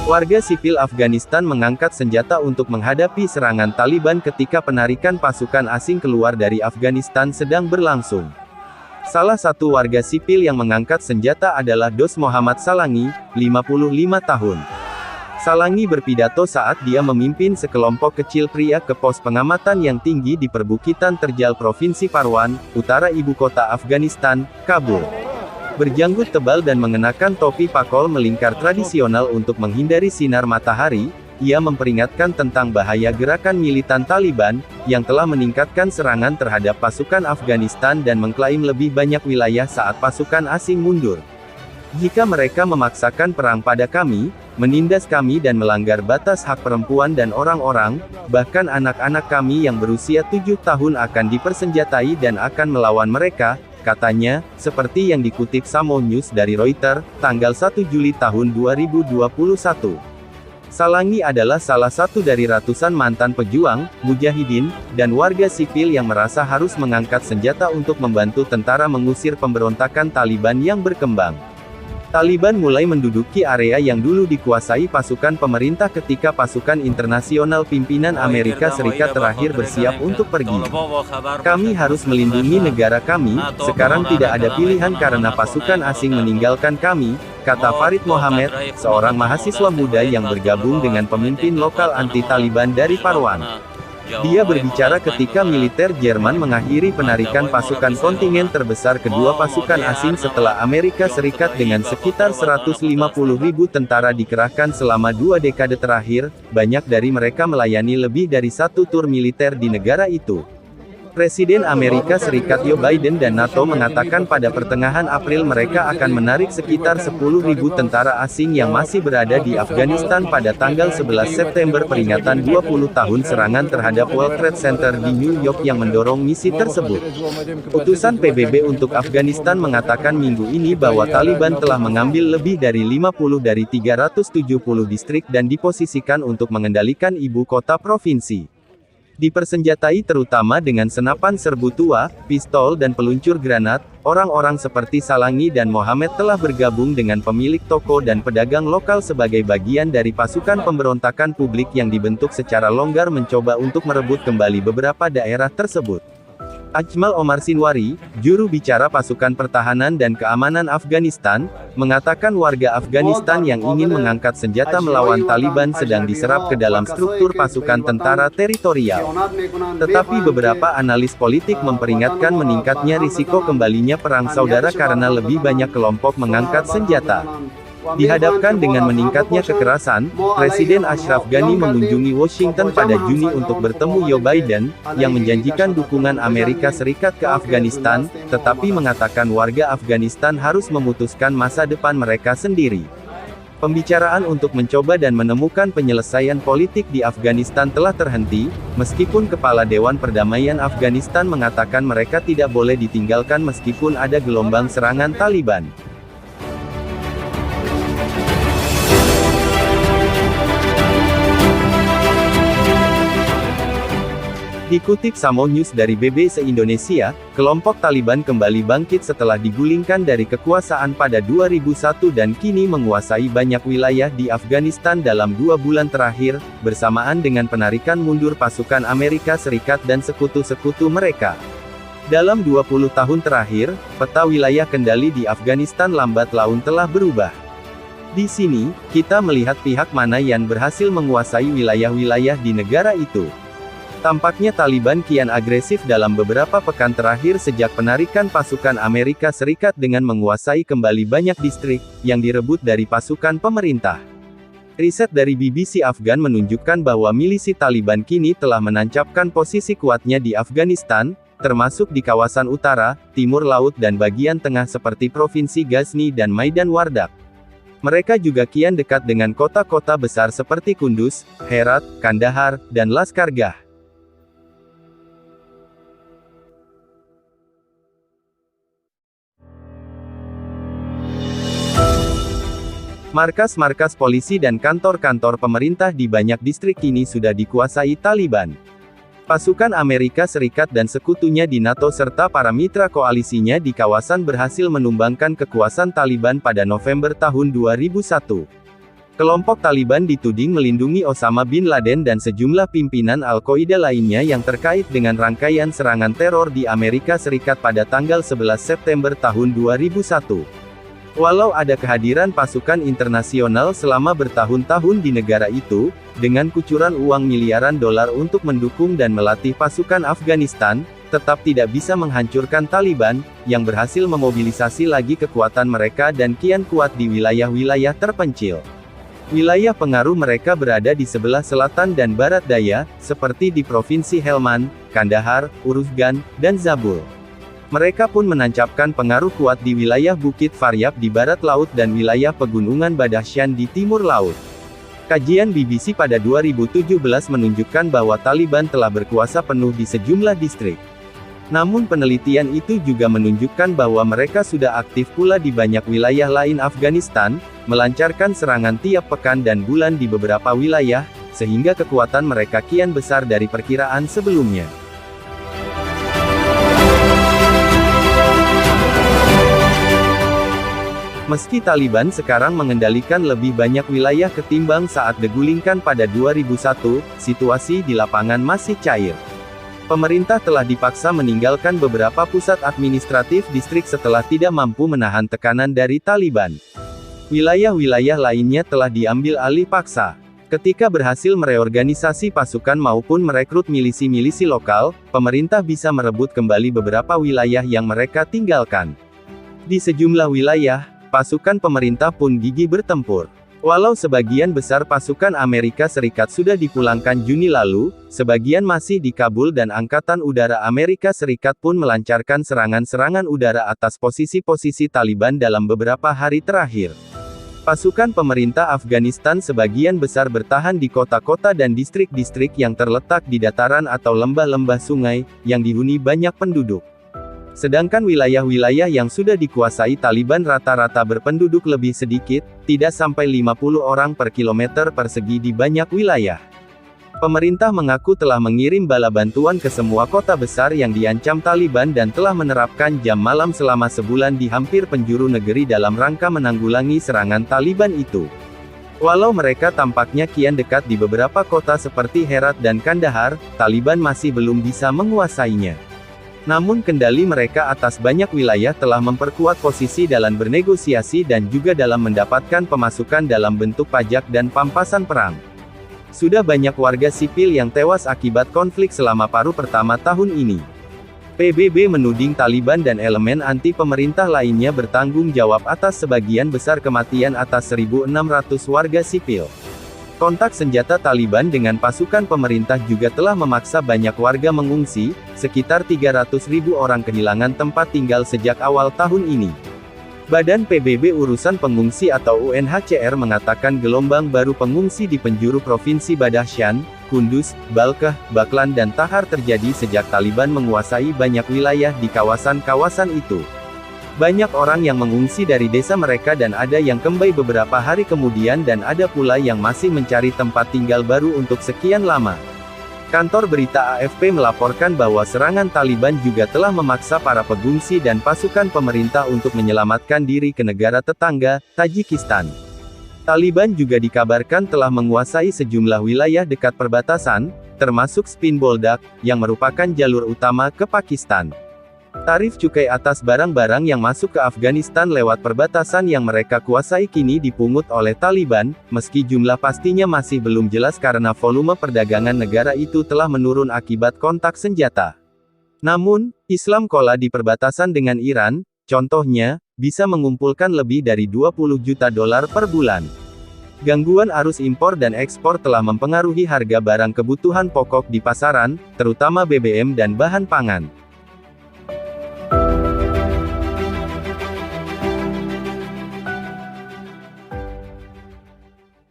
Warga sipil Afghanistan mengangkat senjata untuk menghadapi serangan Taliban ketika penarikan pasukan asing keluar dari Afghanistan sedang berlangsung. Salah satu warga sipil yang mengangkat senjata adalah Dos Muhammad Salangi, 55 tahun. Salangi berpidato saat dia memimpin sekelompok kecil pria ke pos pengamatan yang tinggi di perbukitan terjal Provinsi Parwan, utara ibu kota Afghanistan, Kabul. Berjanggut tebal dan mengenakan topi pakol melingkar tradisional untuk menghindari sinar matahari, ia memperingatkan tentang bahaya gerakan militan Taliban, yang telah meningkatkan serangan terhadap pasukan Afghanistan dan mengklaim lebih banyak wilayah saat pasukan asing mundur. Jika mereka memaksakan perang pada kami, menindas kami dan melanggar batas hak perempuan dan orang-orang, bahkan anak-anak kami yang berusia 7 tahun akan dipersenjatai dan akan melawan mereka, katanya, seperti yang dikutip Samo News dari Reuters, tanggal 1 Juli tahun 2021. Salangi adalah salah satu dari ratusan mantan pejuang, mujahidin, dan warga sipil yang merasa harus mengangkat senjata untuk membantu tentara mengusir pemberontakan Taliban yang berkembang. Taliban mulai menduduki area yang dulu dikuasai pasukan pemerintah ketika pasukan internasional pimpinan Amerika Serikat terakhir bersiap untuk pergi. Kami harus melindungi negara kami, sekarang tidak ada pilihan karena pasukan asing meninggalkan kami, kata Farid Mohammed, seorang mahasiswa muda yang bergabung dengan pemimpin lokal anti-Taliban dari Parwan. Dia berbicara ketika militer Jerman mengakhiri penarikan pasukan kontingen terbesar kedua pasukan asing setelah Amerika Serikat dengan sekitar 150.000 tentara dikerahkan selama 2 dekade terakhir, banyak dari mereka melayani lebih dari 1 tur militer di negara itu. Presiden Amerika Serikat Joe Biden dan NATO mengatakan pada pertengahan April mereka akan menarik sekitar 10.000 tentara asing yang masih berada di Afghanistan pada tanggal 11 September peringatan 20 tahun serangan terhadap World Trade Center di New York yang mendorong misi tersebut. Utusan PBB untuk Afghanistan mengatakan minggu ini bahwa Taliban telah mengambil lebih dari 50 dari 370 distrik dan diposisikan untuk mengendalikan ibu kota provinsi. Dipersenjatai terutama dengan senapan serbu tua, pistol dan peluncur granat, orang-orang seperti Salangi dan Mohammed telah bergabung dengan pemilik toko dan pedagang lokal sebagai bagian dari pasukan pemberontakan publik yang dibentuk secara longgar mencoba untuk merebut kembali beberapa daerah tersebut. Ajmal Omar Sinwari, juru bicara pasukan pertahanan dan keamanan Afghanistan, mengatakan warga Afghanistan yang ingin mengangkat senjata melawan Taliban sedang diserap ke dalam struktur pasukan tentara teritorial. Tetapi beberapa analis politik memperingatkan meningkatnya risiko kembalinya perang saudara karena lebih banyak kelompok mengangkat senjata. Dihadapkan dengan meningkatnya kekerasan, Presiden Ashraf Ghani mengunjungi Washington pada Juni untuk bertemu Joe Biden, yang menjanjikan dukungan Amerika Serikat ke Afghanistan, tetapi mengatakan warga Afghanistan harus memutuskan masa depan mereka sendiri. Pembicaraan untuk mencoba dan menemukan penyelesaian politik di Afghanistan telah terhenti, meskipun Kepala Dewan Perdamaian Afghanistan mengatakan mereka tidak boleh ditinggalkan meskipun ada gelombang serangan Taliban. Dikutip Samo News dari BBC Indonesia, kelompok Taliban kembali bangkit setelah digulingkan dari kekuasaan pada 2001 dan kini menguasai banyak wilayah di Afghanistan dalam 2 bulan terakhir, bersamaan dengan penarikan mundur pasukan Amerika Serikat dan sekutu-sekutu mereka. Dalam 20 tahun terakhir, peta wilayah kendali di Afghanistan lambat laun telah berubah. Di sini, kita melihat pihak mana yang berhasil menguasai wilayah-wilayah di negara itu. Tampaknya Taliban kian agresif dalam beberapa pekan terakhir sejak penarikan pasukan Amerika Serikat dengan menguasai kembali banyak distrik, yang direbut dari pasukan pemerintah. Riset dari BBC Afghan menunjukkan bahwa milisi Taliban kini telah menancapkan posisi kuatnya di Afghanistan, termasuk di kawasan utara, timur laut dan bagian tengah seperti Provinsi Ghazni dan Maidan Wardak. Mereka juga kian dekat dengan kota-kota besar seperti Kunduz, Herat, Kandahar, dan Laskargah. Markas-markas polisi dan kantor-kantor pemerintah di banyak distrik kini sudah dikuasai Taliban. Pasukan Amerika Serikat dan sekutunya di NATO serta para mitra koalisinya di kawasan berhasil menumbangkan kekuasaan Taliban pada November tahun 2001. Kelompok Taliban dituding melindungi Osama bin Laden dan sejumlah pimpinan Al-Qaeda lainnya yang terkait dengan rangkaian serangan teror di Amerika Serikat pada tanggal 11 September tahun 2001. Walau ada kehadiran pasukan internasional selama bertahun-tahun di negara itu, dengan kucuran uang miliaran dolar untuk mendukung dan melatih pasukan Afghanistan, tetap tidak bisa menghancurkan Taliban, yang berhasil memobilisasi lagi kekuatan mereka dan kian kuat di wilayah-wilayah terpencil. Wilayah pengaruh mereka berada di sebelah selatan dan barat daya, seperti di Provinsi Helmand, Kandahar, Uruzgan, dan Zabul. Mereka pun menancapkan pengaruh kuat di wilayah Bukit Faryab di barat laut dan wilayah pegunungan Badakhshan di timur laut. Kajian BBC pada 2017 menunjukkan bahwa Taliban telah berkuasa penuh di sejumlah distrik. Namun penelitian itu juga menunjukkan bahwa mereka sudah aktif pula di banyak wilayah lain Afghanistan, melancarkan serangan tiap pekan dan bulan di beberapa wilayah, sehingga kekuatan mereka kian besar dari perkiraan sebelumnya. Meski Taliban sekarang mengendalikan lebih banyak wilayah ketimbang saat digulingkan pada 2001, situasi di lapangan masih cair. Pemerintah telah dipaksa meninggalkan beberapa pusat administratif distrik setelah tidak mampu menahan tekanan dari Taliban. Wilayah-wilayah lainnya telah diambil alih paksa. Ketika berhasil mereorganisasi pasukan maupun merekrut milisi-milisi lokal, pemerintah bisa merebut kembali beberapa wilayah yang mereka tinggalkan. Di sejumlah wilayah, pasukan pemerintah pun gigih bertempur. Walau sebagian besar pasukan Amerika Serikat sudah dipulangkan Juni lalu, sebagian masih di Kabul dan Angkatan Udara Amerika Serikat pun melancarkan serangan-serangan udara atas posisi-posisi Taliban dalam beberapa hari terakhir. Pasukan pemerintah Afghanistan sebagian besar bertahan di kota-kota dan distrik-distrik yang terletak di dataran atau lembah-lembah sungai, yang dihuni banyak penduduk. Sedangkan wilayah-wilayah yang sudah dikuasai Taliban rata-rata berpenduduk lebih sedikit, tidak sampai 50 orang per kilometer persegi di banyak wilayah. Pemerintah mengaku telah mengirim bala bantuan ke semua kota besar yang diancam Taliban dan telah menerapkan jam malam selama sebulan di hampir penjuru negeri dalam rangka menanggulangi serangan Taliban itu. Walau mereka tampaknya kian dekat di beberapa kota seperti Herat dan Kandahar, Taliban masih belum bisa menguasainya. Namun kendali mereka atas banyak wilayah telah memperkuat posisi dalam bernegosiasi dan juga dalam mendapatkan pemasukan dalam bentuk pajak dan pampasan perang. Sudah banyak warga sipil yang tewas akibat konflik selama paruh pertama tahun ini. PBB menuding Taliban dan elemen anti-pemerintah lainnya bertanggung jawab atas sebagian besar kematian atas 1.600 warga sipil. Kontak senjata Taliban dengan pasukan pemerintah juga telah memaksa banyak warga mengungsi, sekitar 300.000 orang kehilangan tempat tinggal sejak awal tahun ini. Badan PBB Urusan Pengungsi atau UNHCR mengatakan gelombang baru pengungsi di penjuru Provinsi Badakhshan, Kunduz, Balkh, Baghlan dan Tahar terjadi sejak Taliban menguasai banyak wilayah di kawasan-kawasan itu. Banyak orang yang mengungsi dari desa mereka dan ada yang kembali beberapa hari kemudian dan ada pula yang masih mencari tempat tinggal baru untuk sekian lama. Kantor berita AFP melaporkan bahwa serangan Taliban juga telah memaksa para pengungsi dan pasukan pemerintah untuk menyelamatkan diri ke negara tetangga, Tajikistan. Taliban juga dikabarkan telah menguasai sejumlah wilayah dekat perbatasan, termasuk Spin Boldak, yang merupakan jalur utama ke Pakistan. Tarif cukai atas barang-barang yang masuk ke Afghanistan lewat perbatasan yang mereka kuasai kini dipungut oleh Taliban, meski jumlah pastinya masih belum jelas karena volume perdagangan negara itu telah menurun akibat kontak senjata. Namun, Islam Kola di perbatasan dengan Iran, contohnya, bisa mengumpulkan lebih dari 20 juta dolar per bulan. Gangguan arus impor dan ekspor telah mempengaruhi harga barang kebutuhan pokok di pasaran, terutama BBM dan bahan pangan.